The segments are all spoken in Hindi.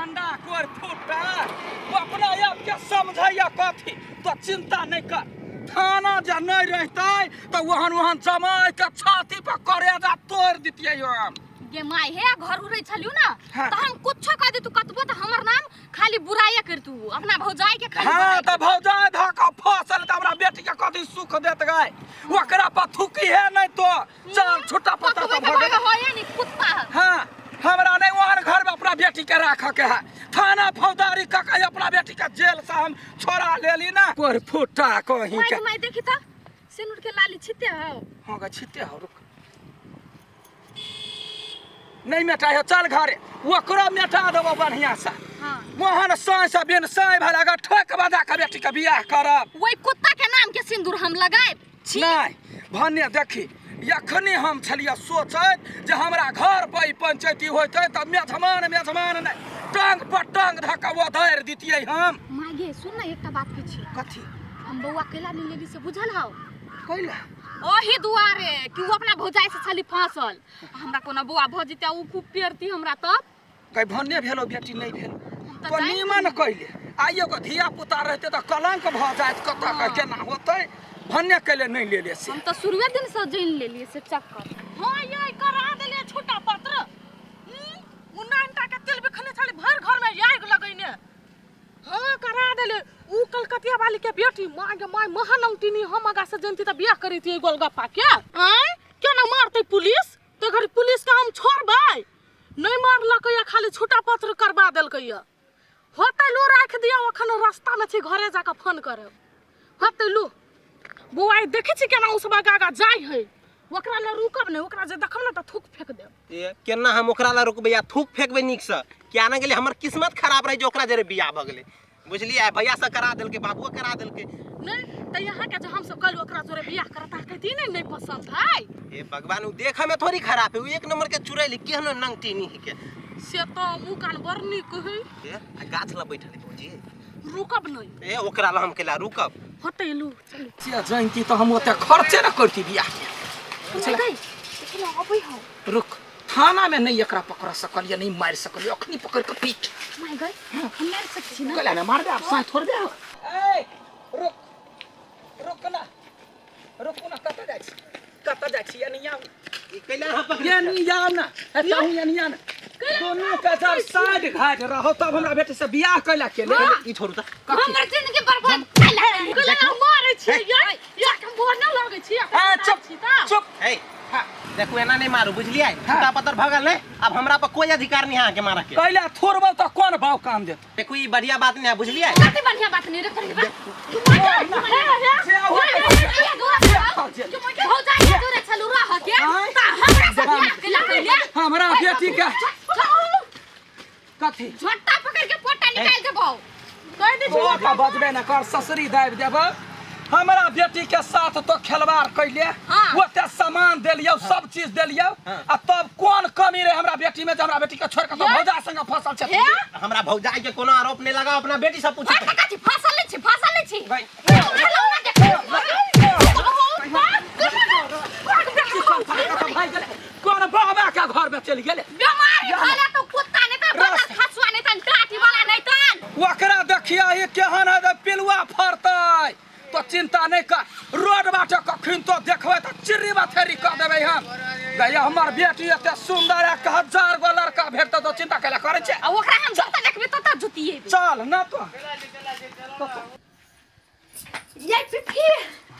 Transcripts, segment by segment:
लफंडा कोर फूटा वो अपना आप के समझैया कथी तो चिंता नहीं कर थाना जा नहीं रहते तो वहन वहन जमाई के छाती पर करेजा तोड़ दितिए हम ये माय है घर उरे छलियो ना हाँ। तो हम कुछ कह दे तू कतबो तो हमर नाम खाली बुराइया कर तू अपना भौजाई के खाली हां तो भौजाई धक्का फसल त हमरा बेटी के कथी सुख देत गए ओकरा पर थुकी है नहीं तो चल छोटा पता तो भगे होए नहीं कुत्ता हां हमरा नहीं वहन घर में अपना बेटी के राख के है थाना फौजदारी का के अपना बेटी के जेल से हम छोड़ा लेली ना कोर फूटा कहीं के मैं देखी था सिनुर के लाली छिते हो हां गा छिते हो रुक नहीं मेटाय चल घरे ओकरो मेटा देबो बढ़िया से हां मोहन साई से बिन साई भला अगर ठोक बजा के बेटी के बियाह करब वही कुत्ता के नाम के सिंदूर हम लगाए नहीं भने देखी यखनी हम छलिया सोचत जे हमरा घर पर पंचायती होते त मेजमान नहीं टांग पर टांग धक्का वो धर दितिए हम मागे सुन ना एकटा बात पूछी कथी हम बउआ केला नहीं लेली से बुझल हो कइला ओही दुआरे कि वो अपना भौजाई से छली फांसल हमरा कोना बउआ भजिते उ खूब पेरती हमरा तब कई भन्ने भेलो बेटी नहीं भेलो त तो निमन कइले आइयो को धिया पुता रहते त कलंक भ जात कत के केना होतै भन्ने कइले नहीं लेले से हम तो शुरुए दिन से जान लेलिए से चक्कर हां ये करा देले छोटा पत्र उन्नाटा के तेल बिखने छली भर घर में आग लगैने हां करा देले उ कलकतिया वाली के बेटी मागे माय महानौटिनी हम आगा से जनती त बियाह करी थी गोलगप्पा के आय क्या ना मारते पुलिस तो घर पुलिस का हम छोड़बै नहीं मारलकै या खाली छोटा पत्र करवा देलकै या होतै लो राख दिया अखन रास्ता में छी घरे जाके फोन करब होतै लो बुआई देखै छी केना उसबा गागा जाय है ओकरा ल रुकब नै ओकरा जे देखब न त थूक फेक देब ए केना हम ओकरा ला रुकबै या थूक फेकबै नीक से क्या ना गेले हमर किस्मत खराब रहे जे ओकरा जरे बियाह भ गेलै बुझलियै भैया से करा देलकै बाबूओ करा देलकै नहीं त यहाँ के जे हम सब कल ओकरा जोरे बियाह करता कहती नहीं पसंद है ए भगवान उ देखे में थोड़ी खराब है उ एक नंबर के चुड़ैली केहनो नंगटी नी के से तो मुंह कान बरनी कहै ए गाछ ला बैठल भौजी रुकब नहीं ए ओकरा ला हम केला रुकब हटै लू चल से जानती तो हम ओते खर्चे न करती बियाह के चल गई लेकिन अबै हो रुक थाना में नहीं एकरा पकड़ सकलिए नहीं मार सकलिए अखनी पकड़ के पीट मैं गई हम मार सकछी ना कला ना मार दे आप साथ छोड़ दे ए रुक ना कत जाय छी यानी आउ ई कैला ह पकड़ यानी आउ ना एतहु यानी आ ना दोनों के साथ साइड घाट रहो तब हमरा बेटी से बियाह कैला के ले ई छोड़ू त हमर जिंदगी बर्बाद कला ना मारै छी या के मोर ना लागै छी चुप ए देखो एना नहीं मारू बुझलियै छोटा पत्थर भगल नहीं अब हमरा पर कोई अधिकार नहीं है के मारा के कैला थोड़बो तो कौन भाव काम दे देखो ई बढ़िया बात नहीं है बुझलियै बात बढ़िया बात नहीं रे करी हो जाए दूर चलू रह के हमरा से बियाह केला कैले हमरा बेटी के कथी झट्टा पकड़ के पोटा निकाल देबो कह दे ओ का बजबे न कर ससुरी दाब देब हमरा बेटी के साथ तो खिलवाड़ कैले ओते सामान देलियो सब चीज देलियो आ तब कोन कमी रे हमरा बेटी में जे हमरा बेटी के छोड़ के तो भौजा संग फसल छै हमरा भौजाई के कोनो आरोप नहीं लगा अपना बेटी से पूछ कथी फसल नहीं छी भाई हेलो ना कोन बाबा के घर में चल गेले बीमारी भले तो कुत्ता नहीं त बता खसुआ नहीं त टाटी वाला नहीं त ओकरा देखिया ई केहन है पिलुआ फरतै तो चिंता नहीं कर रोड बाटे कखन तो देखबे त चिर्री बाथेरी क देबै हम गया हमर बेटी एते सुंदर 1000 गो लड़का भेटत तो चिंता कैला करे छै ओकरा हम जता देखबे त जुतिए चल ना तो ये पिठी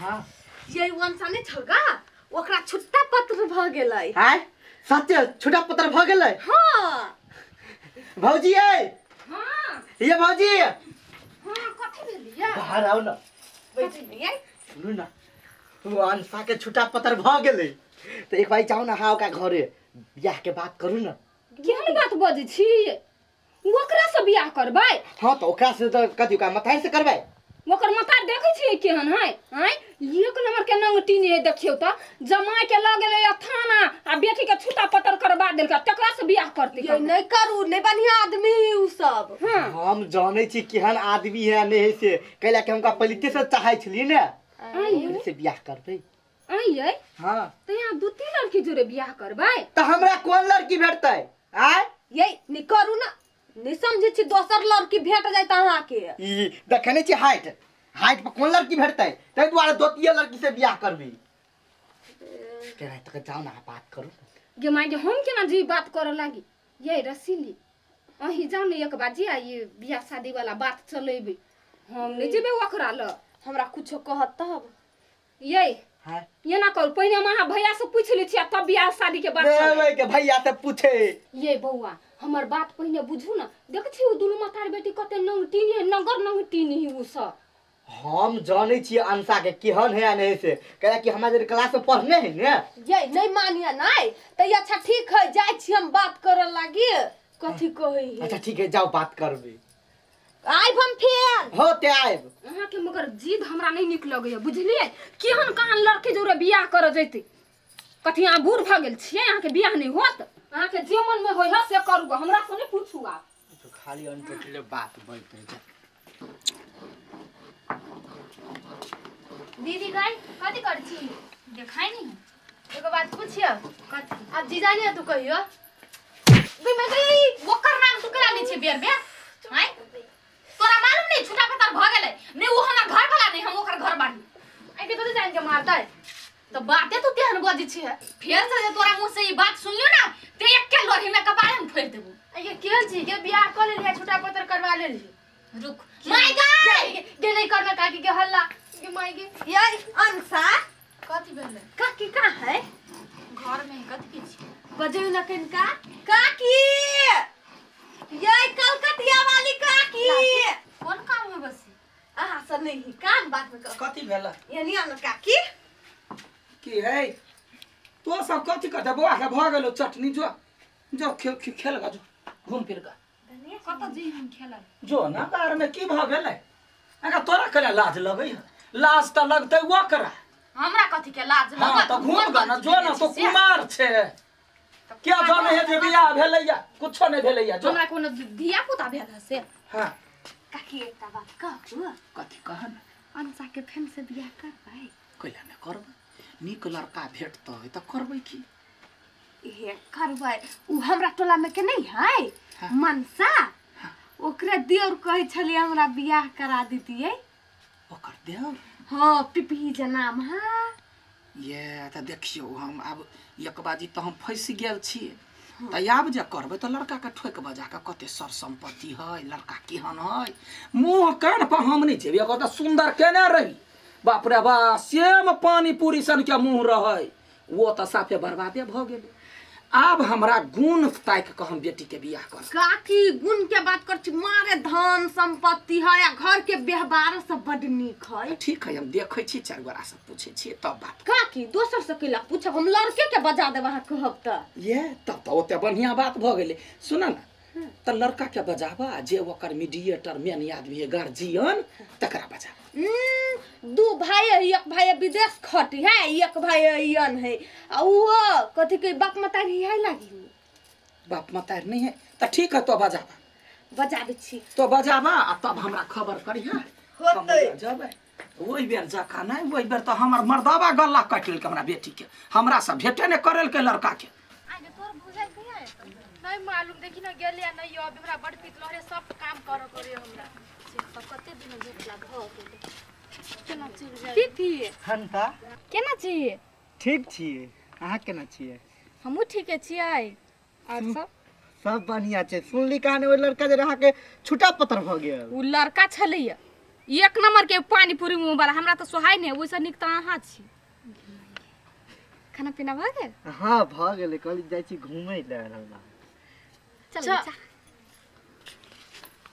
हां ये वंशा नहीं छगा ओकरा छुट्टा पत्र भ गेलै हाय सत्य छोटा पत्थर भ गेलै हां भौजी ए हां ये भौजी हां कथि भेलिया बाहर आओ ना बैठी नहीं है सुनु ना तू अनसा के छोटा पत्थर भ गेलै तो एक बार जाऊ ना हाउ का घरे बियाह के बात करू ना केहन बात बजै छी ओकरा से बियाह करबै हां तो ओकरा से तो कथि का मताई से करबै ओकर माता देखै छी केहन है हैं एक नंबर के नंगटी ने देखियो त जमाई के ल गेलै थाना आ बेटी के छुटा पटर करबा देलका तकरा से बियाह करते ये नहीं करू नहीं बढ़िया आदमी उ सब हां हम जानै छी केहन आदमी है नहीं से कैला के हमका पलिते से चाहै छली ने आई से बियाह करबै आई हां त यहाँ दू तीन लड़की जोरे बियाह करबै तो हमरा कोन लड़की भेटतै आय ये नहीं करू ना नहीं समझे छी दोसर लड़की भेट जाए अहाँ के। ई देखने छी हाइट हाइट पर कौन लड़की भेटतै तै दुआरे दोतिये लड़की से बियाह करबी। केना तक जाओ ना बात करू। गे माय गे हम केना जी बात करे लागी। ये रसीली अही जाओ ने एक बाजी आ ये बियाह शादी वाला बात चलेबे। हम नहीं जेबे ओकरा ल हमरा कुछो कहत तब। ये हां ये ना कर पहिने महा भैया से पूछ ली छी तब बियाह शादी के बात चले। देबै के भैया से पूछे। ये बौआ हमर बात पहिने बुझू ना देख छी उ दुनु मातार बेटी कते नंगटीनी है नगर नंगटीनी ही उ सब। हम जाने छी अंसा के केहन है नहीं से कहे कि हमरा जे क्लास में पढ़ने है ने। ये नहीं मानिया नहीं त अच्छा ठीक है जाय छी हम बात करे लागी। कथि कहै है। अच्छा ठीक है जाओ बात करबी। आइब हम फेर होते आइब। अहाँ के मगर जिद हमरा नहीं निक लगे है बुझलिए केहन कहां लड़के जोरे बियाह कर जैते। कथि अहाँ बूढ़ भ गेल छियै अहाँ के बियाह नहीं होत। अहाँ के जे मन में होय है से करू हमरा से नहीं पूछू आप। तो खाली अनटटले बात बोलते जा। दीदी गई कथी कर छी देखाई नहीं एगो बात पूछियो कथी अब जीजा ने तू कहियो बे मैं गई ओकर नाम तू करा ली छी बेर बेर हैं तोरा मालूम नहीं छुटा पतर भ गेलै नहीं वो हमर घर वाला नहीं हम ओकर घर बानी आई के तो जान के मारता है तो बातें तो तेहन बजी छी फेर से तोरा मुंह से ई बात सुनलियो ना ते एक के लोरी में कपारे में फेर देबो ये केहन छी के बियाह कर ले लिया छुटा पतर करवा ले ली रुक माय गई के नहीं करना काकी के हल्ला के माय गे ये अंसा कथी भेलै काकी कहाँ है। घर में कथी की छी बजै न कनका काकी ये कलकतिया वाली काकी कौन काम में बसी अहाँ से नहीं कान बात में कर कथी भेला ये नहीं आन काकी की है तो सब कथी करते बुआ के भ गेलो चटनी जो जो खेल गा जो घूम फिर गा कत जी हम खेला जो ना कार में की भ गेलै अगर तोरा करे लाज लगै है लाज त लगतै ओकरा। हमरा कथी के लाज हां लगत तो घूम गा ना जो ना तो कुमार छे क्या जाने है जे बियाह भेलैया कुछो नहीं भेलैया जो हमरा कोनो धिया पुता भेल से हां काकी एकटा बात कहू कथी कहन अंसा के फेन से बियाह करबै कैला ने करबै नीक लड़का भेटतै त करबै की हे करबै उ हमरा टोला में के नहीं है हाँ। मनसा ओकरे दियोर कहै छली हमरा बियाह करा दितियै ओकर देव हां पिपही जे नाम है ये त देखियो हम अब एक बाजी त हम फंस गेल छी त आब जे करबै त लड़का के ठोक बजा के कते सर संपत्ति है लड़का केहन है मुंह कान पर हम नहीं जेबे कत सुंदर केने रही बाप रे बा सेम पानी पूरी सन के मुंह रहे वो त साफे बर्बादे भ गेलै। अब हमरा गुण ताक के हम बेटी के बियाह कर काकी गुण के बात कर छी मारे धन संपत्ति है या घर के व्यवहार सब बड नीक है। ठीक है हम देखे छी चार गोरा से पूछे छी तब बात काकी दोसर से केला पूछब हम लड़के के बजा देब अहाँ कहब त ये तब तो ओते बढ़िया बात भ गेलै सुन ना त लड़का के बजाबा जे ओकर मीडिएटर मेन आदमी है गार्जियन तकरा बजा दू भाई है एक भाई विदेश खटी है एक भाई यन है आ वो कथि के बाप मतारी है लागी बाप मतार नहीं है त ठीक है तो बजाबा बजाबे छी तो बजाबा आ तब हमरा खबर करिहा होतै जबै ओइ बेर जका नहीं ओइ बेर तो हमर मर्दावा गल्ला काट लेल के हमरा बेटी के हमरा से भेटे ने करल के लड़का के आगे तोर बुझाइ कहिया नहीं मालूम देखि ना गेले नहीं अब हमरा बड़ पितलो रे सब काम कर करे हमरा से कते दिन भेटला भ गेले केना चल जाय दीदी हंता केना छी ठीक छिए अहाँ केना छिए हमहू ठीके छियै और सब सब बढ़िया छै सुनली कहानी ओ लड़का जे रहा के छुटा पतर भ गेल उ लड़का छलैया एक नंबर के पानी पूरी मुंह वाला हमरा तो सोहाय नहीं ओइसे निक त अहाँ छी। खाना पीना भ गेल हां भ गेलै कहली जाइ छी घूमै ले हमरा चल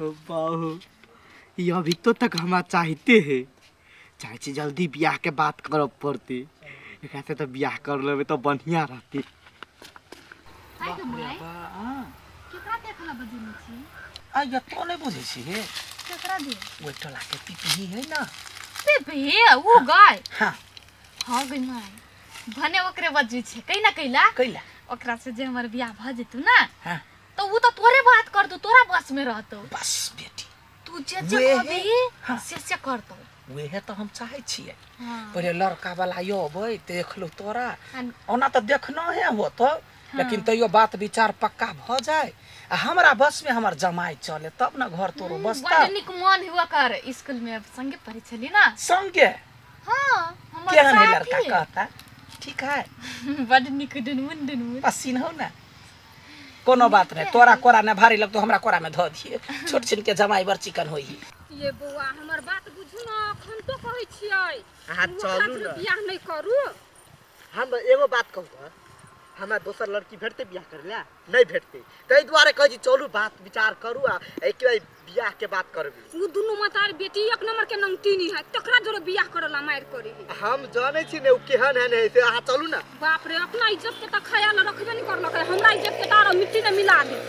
ओ बाहु ये अभी तो तक हमरा चाहते है चाहे छी जल्दी बियाह के बात करब पड़ते एकरा से तो बियाह कर लेबे तो बढ़िया रहती। आइ के माय केकरा देखला बजनी छी आ ये तो नहीं बुझे छी हे केकरा दे ओइ टोला के पिपही है ना पे भे उ गाय हां हां गई माय भने ओकरे बजी छे कइला कइला कैला ओकरा से जे हमर बियाह भ जेतु ना हां तो उ तो तोरे बात कर दो तोरा बस में रहतो बस बेटी तू जे जे कहबी से करतो वेहे तो हम चाहे छिए हां पहले लड़का वाला यो बई देख लो तोरा ओना तो देखना है हो तो लेकिन तैयो बात विचार पक्का भ जाए आ हमरा बस में हमर जमाई चले तब ना घर तोरो बसता। बड़ निक मन हुआ कर स्कूल में संगे पढ़ी छली ना। संगे हां हमर केहन है साथी लड़का कहता ठीक है बड़ निक डनमुन पसीन हो ना कोनो बात नहीं तोरा कोरा ने भारी लगतो हमरा कोरा में ध दिए छोट छिन के जमाई बर चिकन होई। ये बौआ हमर बात बुझू ना अखन तो कहै छियै हाँ चलू ना बियाह नहीं करू। हम एगो बात कहू हमरा दोसर लड़की भेटते बियाह करला नहीं भेटते तै दुआरे कहै छी चलू बात विचार करू आ एक बार बियाह के बात करबी। उ दुनु मतार बेटी एक नंबर के नंगटीनी है तकरा जोरे बियाह करला मार करी। हम जाने छी ने उ केहन है नहीं से अहाँ चलू ना। बाप रे अपना इज्जत के त ख्याल रखबे नहीं करलक हमरा इज्जत के तार मिट्टी में मिला दे।